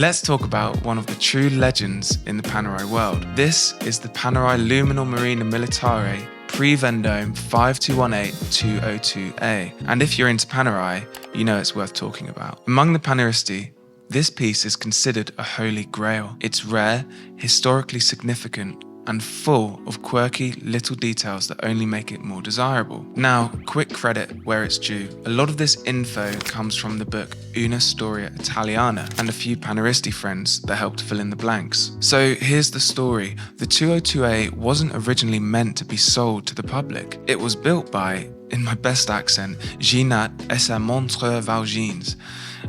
Let's talk about one of the true legends in the Panerai world. This is the Panerai Luminor Marina Militare Pre-Vendôme 5218-202A. And if you're into Panerai, you know it's worth talking about. Among the Paneristi, this piece is considered a holy grail. It's rare, historically significant, and full of quirky little details that only make it more desirable. Now, quick credit where it's due. A lot of this info comes from the book Una Storia Italiana and a few Paneristi friends that helped fill in the blanks. So here's the story. The 202A wasn't originally meant to be sold to the public. It was built by, in my best accent, Ginat et sa montre Valgines,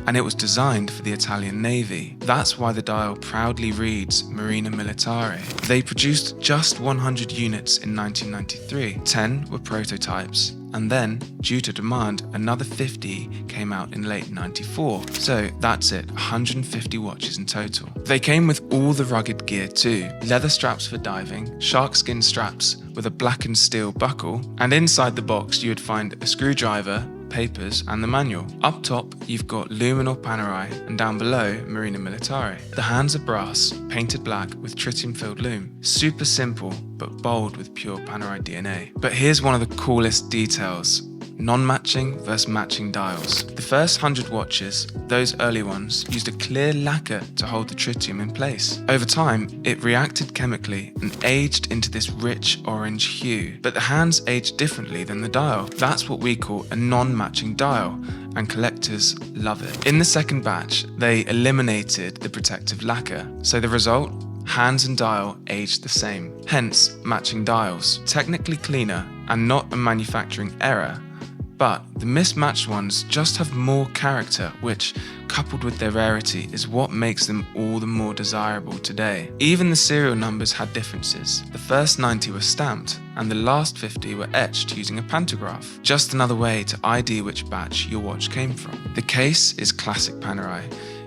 and it was designed for the Italian Navy. That's why the dial proudly reads Marina Militare. They produced just 100 units in 1993. 10 were prototypes, and then, due to demand, another 50 came out in late 94. So that's it, 150 watches in total. They came with all the rugged gear too. Leather straps for diving, sharkskin straps with a blackened steel buckle, and inside the box you would find a screwdriver, papers, and the manual. Up top, you've got Luminor Panerai, and down below, Marina Militare. The hands are brass, painted black with tritium-filled lume. Super simple, but bold with pure Panerai DNA. But here's one of the coolest details. Non-matching versus matching dials. The first 100 watches, those early ones, used a clear lacquer to hold the tritium in place. Over time, it reacted chemically and aged into this rich orange hue. But the hands aged differently than the dial. That's what we call a non-matching dial, and collectors love it. In the second batch, they eliminated the protective lacquer. So the result? Hands and dial aged the same. Hence, matching dials. Technically cleaner and not a manufacturing error. But the mismatched ones just have more character, which, coupled with their rarity, is what makes them all the more desirable today. Even the serial numbers had differences. The first 90 were stamped, and the last 50 were etched using a pantograph. Just another way to ID which batch your watch came from. The case is classic Panerai.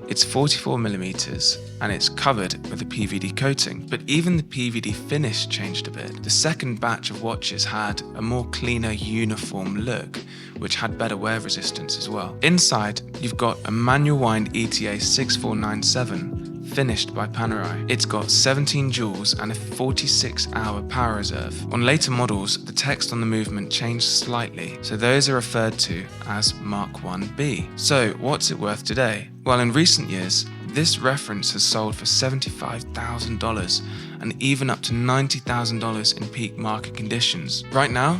It's 44mm and it's covered with a PVD coating, but even the PVD finish changed a bit. The second batch of watches had a more cleaner, uniform look, which had better wear resistance as well. Inside, you've got a manual wind ETA 6497 finished by Panerai. It's got 17 joules and a 46-hour power reserve. On later models, the text on the movement changed slightly, so those are referred to as Mark 1B. So what's it worth today? Well, in recent years, this reference has sold for $75,000 and even up to $90,000 in peak market conditions. Right now,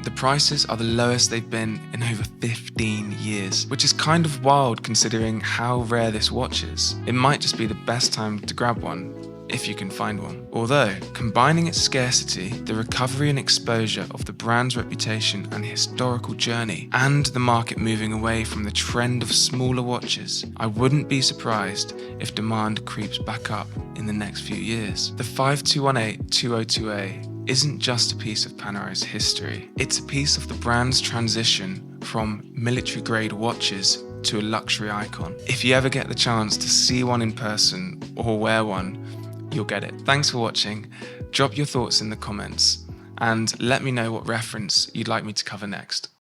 the prices are the lowest they've been in over 15 years, which is kind of wild considering how rare this watch is. It might just be the best time to grab one, if you can find one. Although, combining its scarcity, the recovery and exposure of the brand's reputation and historical journey, and the market moving away from the trend of smaller watches, I wouldn't be surprised if demand creeps back up in the next few years. The 5218-202A isn't just a piece of Panerai's history, it's a piece of the brand's transition from military-grade watches to a luxury icon. If you ever get the chance to see one in person or wear one, you'll get it. Thanks for watching. Drop your thoughts in the comments and let me know what reference you'd like me to cover next.